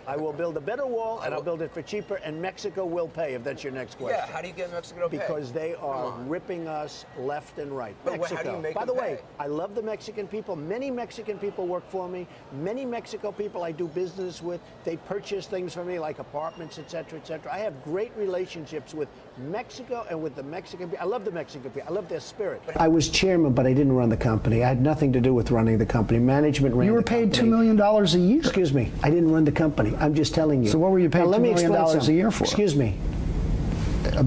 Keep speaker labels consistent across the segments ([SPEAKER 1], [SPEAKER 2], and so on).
[SPEAKER 1] I will build a better wall, and I'll build it for cheaper, and Mexico will pay, if that's your next question.
[SPEAKER 2] Yeah, how do you get Mexico to pay?
[SPEAKER 1] Because they are ripping us left and right.
[SPEAKER 2] But
[SPEAKER 1] Mexico.
[SPEAKER 2] how do you make
[SPEAKER 1] By the
[SPEAKER 2] them
[SPEAKER 1] way,
[SPEAKER 2] pay?
[SPEAKER 1] I love the Mexican people. Many Mexican people work for me. Many Mexico people I do business with. They purchase things for me, like apartments, et cetera, et cetera. I have great relationships with Mexico and with the Mexican people. I love the Mexican people. I love their spirit. I was chairman, but I didn't run the company. I had nothing to do with running the company. Management ran the company.
[SPEAKER 3] You were paid $2 million a year.
[SPEAKER 1] Excuse me. I didn't run the company. I'm just telling you.
[SPEAKER 3] So what were you paid $2 million a year for?
[SPEAKER 1] Excuse me.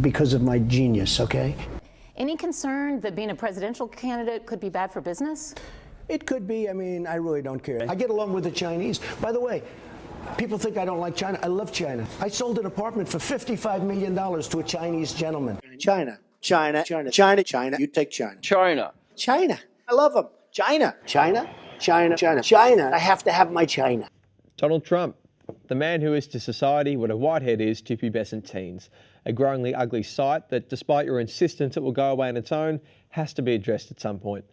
[SPEAKER 1] Because of my genius, okay?
[SPEAKER 4] Any concern that being a presidential candidate could be bad for business?
[SPEAKER 1] It could be. I mean, I really don't care. I get along with the Chinese. By the way, people think I don't like China. I love China. I sold an apartment for $55 million to a Chinese gentleman. China, China, China, China, China. You take China.
[SPEAKER 2] China.
[SPEAKER 1] China. I love them. China. China, China, China, China. I have to have my China.
[SPEAKER 5] Donald Trump, the man who is to society what a whitehead is to pubescent teens. A growingly ugly sight that, despite your insistence it will go away on its own, has to be addressed at some point.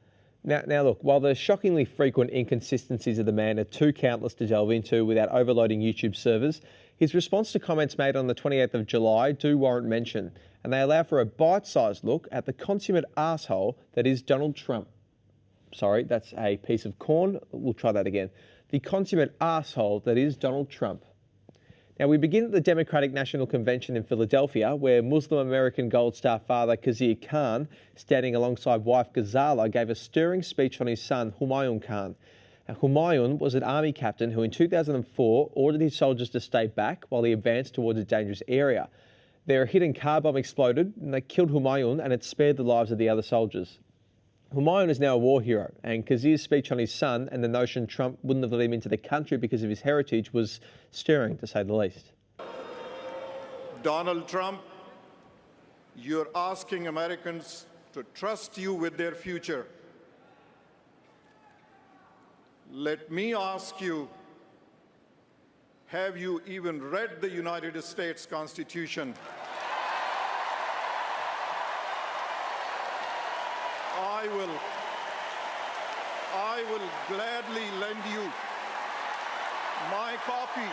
[SPEAKER 5] Now look, while the shockingly frequent inconsistencies of the man are too countless to delve into without overloading YouTube servers, his response to comments made on the 28th of July do warrant mention, and they allow for a bite-sized look at the consummate arsehole that is Donald Trump. Sorry, that's a piece of corn. We'll try that again. The consummate arsehole that is Donald Trump. Now, we begin at the Democratic National Convention in Philadelphia, where Muslim American Gold Star father Khizr Khan, standing alongside wife Ghazala, gave a stirring speech on his son Humayun Khan. Now, Humayun was an army captain who in 2004 ordered his soldiers to stay back while he advanced towards a dangerous area. There, a hidden car bomb exploded and they killed Humayun, and it spared the lives of the other soldiers. Humayun is now a war hero, and Khizr's speech on his son and the notion Trump wouldn't have let him into the country because of his heritage was stirring, to say the least.
[SPEAKER 6] Donald Trump, you're asking Americans to trust you with their future. Let me ask you, have you even read the United States Constitution? I will gladly lend you my copy.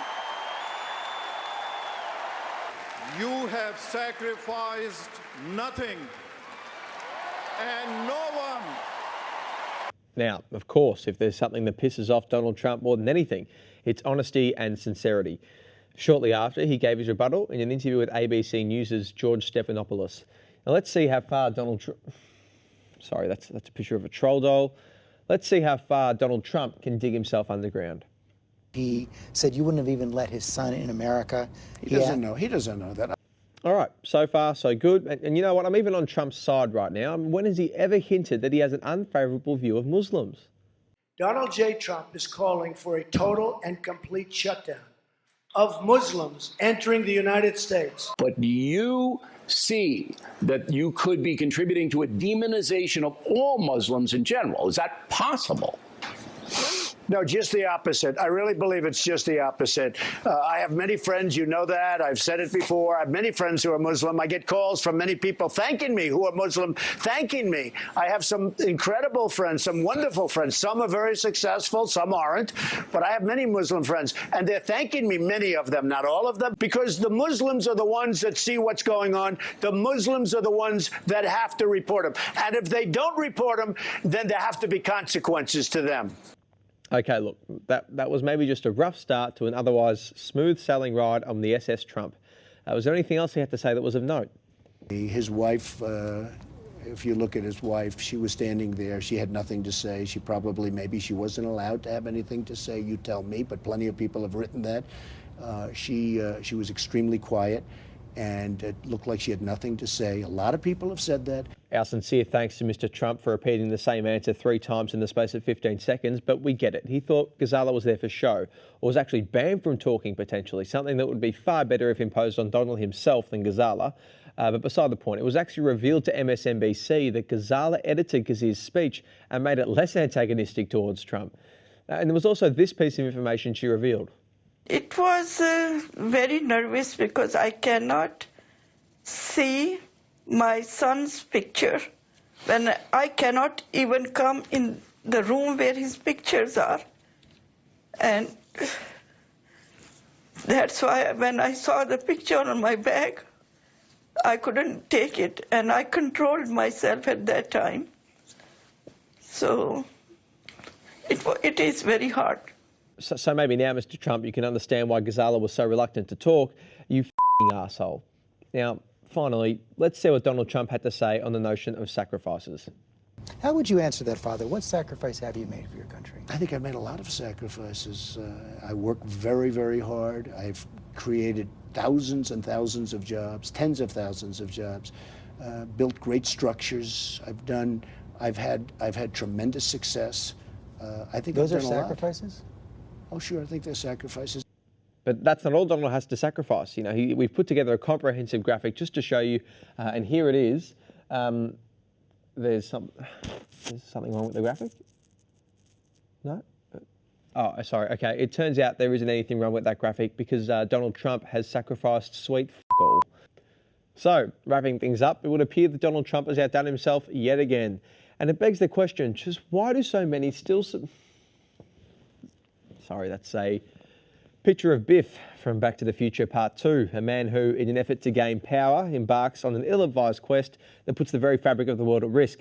[SPEAKER 6] You have sacrificed nothing and no one.
[SPEAKER 5] Now, of course, if there's something that pisses off Donald Trump more than anything, it's honesty and sincerity. Shortly after, he gave his rebuttal in an interview with ABC News' George Stephanopoulos. Now, let's see how far Donald Trump... Sorry, that's a picture of a troll doll. Let's see how far Donald Trump can dig himself underground.
[SPEAKER 3] He said you wouldn't have even let his son in America.
[SPEAKER 1] He doesn't know. He doesn't know that.
[SPEAKER 5] All right, so far so good. And you know what? I'm even on Trump's side right now. I mean, when has he ever hinted that he has an unfavourable view of Muslims?
[SPEAKER 7] Donald J. Trump is calling for a total and complete shutdown of Muslims entering the United States.
[SPEAKER 8] But you see that you could be contributing to a demonization of all Muslims in general. Is that possible?
[SPEAKER 1] No, just the opposite. I really believe it's just the opposite. I have many friends, you know that. I've said it before. I have many friends who are Muslim. I get calls from many people thanking me who are Muslim, thanking me. I have some incredible friends, some wonderful friends. Some are very successful, some aren't. But I have many Muslim friends, and they're thanking me, many of them, not all of them, because the Muslims are the ones that see what's going on. The Muslims are the ones that have to report them. And if they don't report them, then there have to be consequences to them.
[SPEAKER 5] Okay, look, that was maybe just a rough start to an otherwise smooth-sailing ride on the SS Trump. Was there anything else he had to say that was of note?
[SPEAKER 1] His wife, if you look at his wife, she was standing there. She had nothing to say. She probably, maybe she wasn't allowed to have anything to say. You tell me, but plenty of people have written that. She was extremely quiet, and it looked like she had nothing to say. A lot of people have said that.
[SPEAKER 5] Our sincere thanks to Mr. Trump for repeating the same answer 3 times in the space of 15 seconds, but we get it. He thought Ghazala was there for show, or was actually banned from talking potentially, something that would be far better if imposed on Donald himself than Ghazala. But beside the point, it was actually revealed to MSNBC that Ghazala edited Khizr's speech and made it less antagonistic towards Trump. And there was also this piece of information she revealed.
[SPEAKER 9] It was very nervous because I cannot see my son's picture when I cannot even come in the room where his pictures are. And That's why when I saw the picture on my bag, I couldn't take it, and I controlled myself at that time. So it is very hard.
[SPEAKER 5] So maybe now, Mr. Trump, you can understand why Ghazala was so reluctant to talk. You f***ing arsehole. Now, finally, let's see what Donald Trump had to say on the notion of sacrifices.
[SPEAKER 3] How would you answer that, Father? What sacrifice have you made for your country?
[SPEAKER 1] I think I've made a lot of sacrifices. I work very, very hard. I've created thousands and thousands of jobs, tens of thousands of jobs, built great structures. I've had tremendous success. I think
[SPEAKER 3] Those
[SPEAKER 1] I've
[SPEAKER 3] are
[SPEAKER 1] done a lot.
[SPEAKER 3] sacrifices?
[SPEAKER 1] Oh, sure, I think they're sacrifices.
[SPEAKER 5] But that's not all Donald has to sacrifice. You know, we've put together a comprehensive graphic just to show you, and here it is. There's something wrong with the graphic? No? Oh, sorry. Okay, it turns out there isn't anything wrong with that graphic because Donald Trump has sacrificed sweet f*** all. So, wrapping things up, it would appear that Donald Trump has outdone himself yet again. And it begs the question, just why do so many still... Sorry, that's a picture of Biff from Back to the Future Part 2, a man who, in an effort to gain power, embarks on an ill-advised quest that puts the very fabric of the world at risk.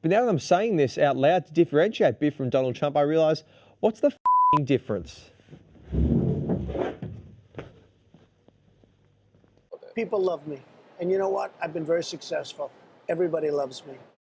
[SPEAKER 5] But now that I'm saying this out loud to differentiate Biff from Donald Trump, I realise, what's the f***ing difference?
[SPEAKER 7] People love me. And you know what? I've been very successful. Everybody loves me.